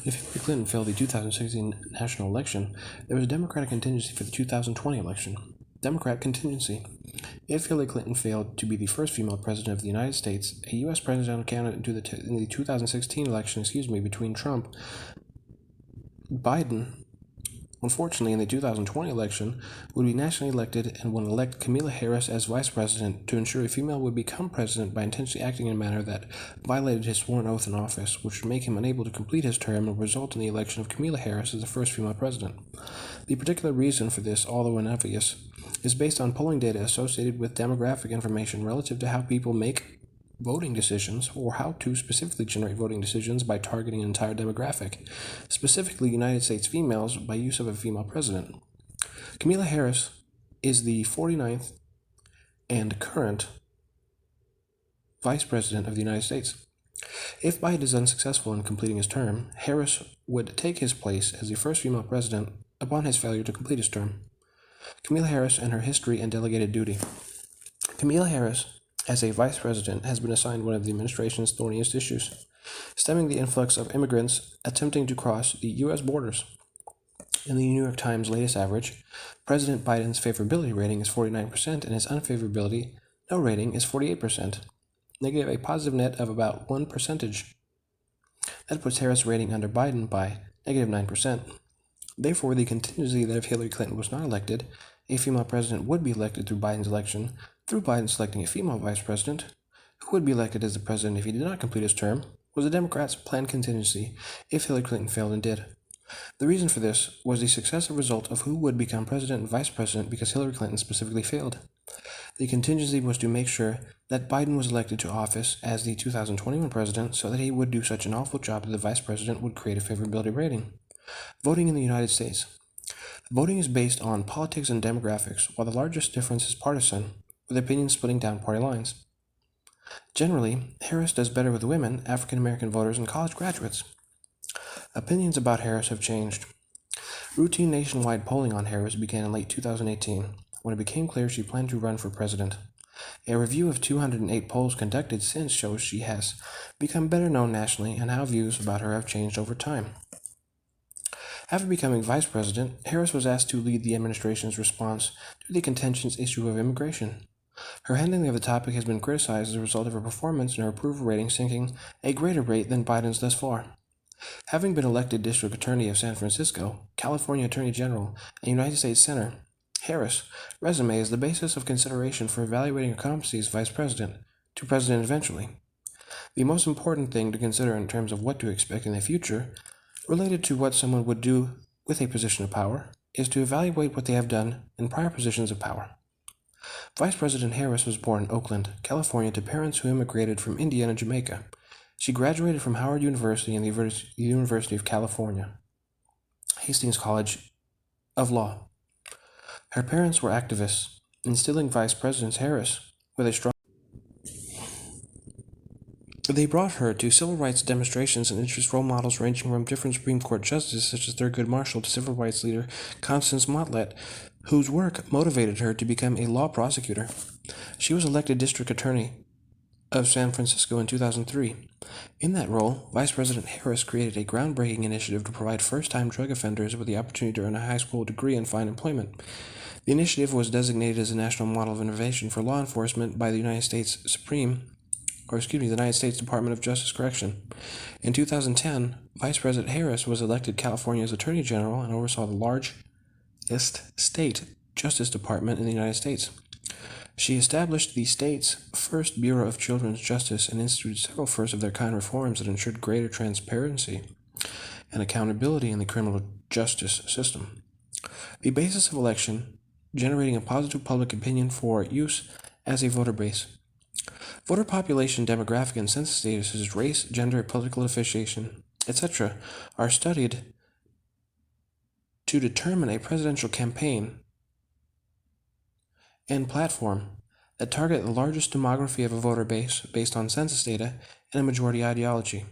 If Hillary Clinton failed the 2016 national election, there was a Democratic contingency for the 2020 election. Democrat contingency. If Hillary Clinton failed to be the first female president of the United States, a U.S. presidential candidate in the 2016 election, between Trump and Biden, unfortunately, in the 2020 election, would be nationally elected and would elect Kamala Harris as vice president to ensure a female would become president by intentionally acting in a manner that violated his sworn oath in office, which would make him unable to complete his term and result in the election of Kamala Harris as the first female president. The particular reason for this, although unobvious, is based on polling data associated with demographic information relative to how people make voting decisions, or how to specifically generate voting decisions by targeting an entire demographic, specifically United States females, by use of a female president. Kamala Harris is the 49th and current Vice President of the United States. If Biden is unsuccessful in completing his term, Harris would take his place as the first female president upon his failure to complete his term. Kamala Harris and her history and delegated duty. Kamala Harris, as a vice president, has been assigned one of the administration's thorniest issues, stemming the influx of immigrants attempting to cross the U.S. borders. In the New York Times latest average, President Biden's favorability rating is 49% and his unfavorability, no rating, is 48%, negative a positive net of about 1%. That puts Harris' rating under Biden by negative 9%. Therefore, the contingency that if Hillary Clinton was not elected, a female president would be elected through Biden's election, through Biden selecting a female vice president, who would be elected as the president if he did not complete his term, was the Democrats' planned contingency if Hillary Clinton failed and did. The reason for this was the successive result of who would become president and vice president because Hillary Clinton specifically failed. The contingency was to make sure that Biden was elected to office as the 2021 president so that he would do such an awful job that the vice president would create a favorability rating. Voting in the United States. Voting is based on politics and demographics, while the largest difference is partisan, with opinions splitting down party lines. Generally, Harris does better with women, African American voters, and college graduates. Opinions about Harris have changed. Routine nationwide polling on Harris began in late 2018, when it became clear she planned to run for president. A review of 208 polls conducted since shows she has become better known nationally and how views about her have changed over time. After becoming vice president, Harris was asked to lead the administration's response to the contentious issue of immigration. Her handling of the topic has been criticized as a result of her performance and her approval rating sinking a greater rate than Biden's thus far. Having been elected District Attorney of San Francisco, California Attorney General, and United States Senator, Harris' resume is the basis of consideration for evaluating her competency as vice president, to president eventually. The most important thing to consider in terms of what to expect in the future, related to what someone would do with a position of power, is to evaluate what they have done in prior positions of power. Vice President Harris was born in Oakland, California, to parents who immigrated from India and Jamaica. She graduated from Howard University and the University of California, Hastings College of Law. Her parents were activists, instilling Vice President Harris with a strong. They brought her to civil rights demonstrations and interest role models ranging from different Supreme Court justices such as Thurgood Marshall to civil rights leader Constance Motlett, whose work motivated her to become a law prosecutor. She was elected District Attorney of San Francisco in 2003. In that role, Vice President Harris created a groundbreaking initiative to provide first-time drug offenders with the opportunity to earn a high school degree and find employment. The initiative was designated as a national model of innovation for law enforcement by the United States Department of Justice Correction. In 2010, Vice President Harris was elected California's Attorney General and oversaw the largest state justice department in the United States. She established the state's first Bureau of Children's Justice and instituted several first-of-their-kind reforms that ensured greater transparency and accountability in the criminal justice system. The basis of election, generating a positive public opinion for use as a voter base. Voter population, demographic, and census data such as race, gender, political affiliation, etc. are studied to determine a presidential campaign and platform that target the largest demography of a voter base based on census data and a majority ideology.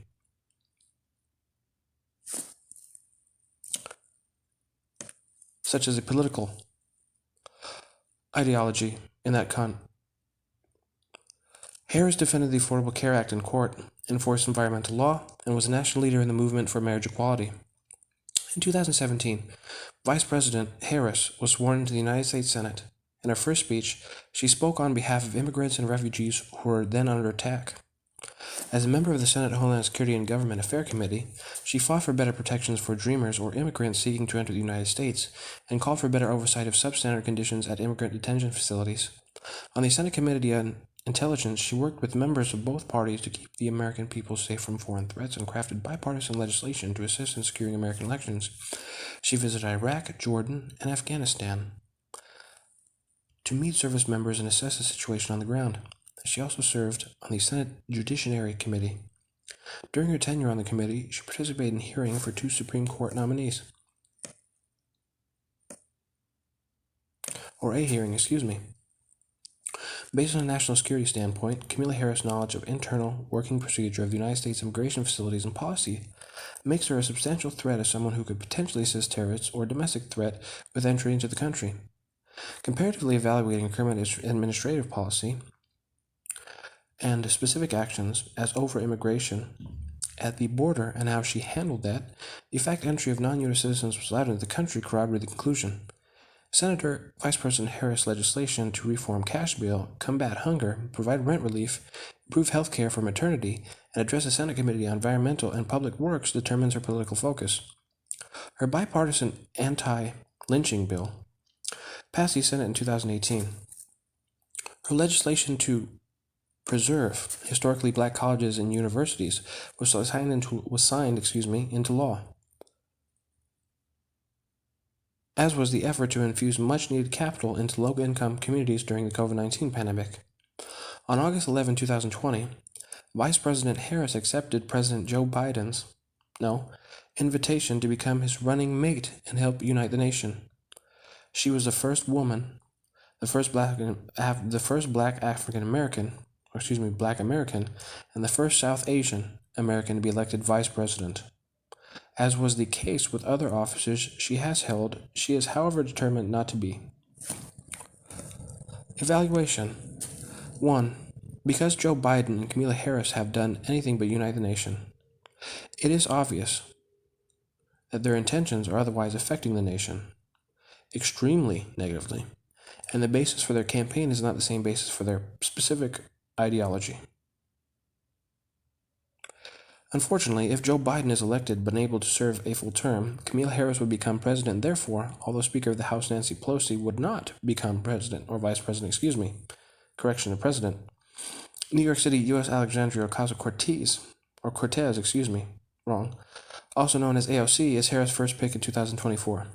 Such as a political ideology in that Harris defended the Affordable Care Act in court, enforced environmental law, and was a national leader in the movement for marriage equality. In 2017, Vice President Harris was sworn into the United States Senate. In her first speech, she spoke on behalf of immigrants and refugees who were then under attack. As a member of the Senate Homeland Security and Government Affairs Committee, she fought for better protections for Dreamers or immigrants seeking to enter the United States, and called for better oversight of substandard conditions at immigrant detention facilities. On the Senate Committee on Intelligence, she worked with members of both parties to keep the American people safe from foreign threats and crafted bipartisan legislation to assist in securing American elections. She visited Iraq, Jordan, and Afghanistan to meet service members and assess the situation on the ground. She also served on the Senate Judiciary Committee. During her tenure on the committee, she participated in hearing for 2 Supreme Court nominees. Based on a national security standpoint, Kamala Harris' knowledge of internal working procedure of the United States immigration facilities and policy makes her a substantial threat as someone who could potentially assist terrorists or domestic threat with entry into the country. Comparatively evaluating current administrative policy and specific actions as over immigration at the border and how she handled that, the fact entry of non-U.S. citizens was allowed into the country corroborated the conclusion. Senator Vice President Harris' legislation to reform cash bail, combat hunger, provide rent relief, improve health care for maternity, and address the Senate Committee on Environmental and Public Works determines her political focus. Her bipartisan anti-lynching bill passed the Senate in 2018. Her legislation to preserve historically black colleges and universities was signed into law, as was the effort to infuse much-needed capital into low-income communities during the COVID-19 pandemic. On August 11, 2020, Vice President Harris accepted President Joe Biden's invitation to become his running mate and help unite the nation. She was the first woman, the first black American, and the first South Asian American to be elected vice president. As was the case with other offices she has held, she is, however, determined not to be. Evaluation. 1. Because Joe Biden and Kamala Harris have done anything but unite the nation, it is obvious that their intentions are otherwise affecting the nation extremely negatively, and the basis for their campaign is not the same basis for their specific ideology. Unfortunately, if Joe Biden is elected but unable to serve a full term, Kamala Harris would become president. Therefore, although Speaker of the House Nancy Pelosi would not become president, or vice president, president, New York City U.S. Alexandria Ocasio-Cortez, also known as AOC, is Harris' first pick in 2024.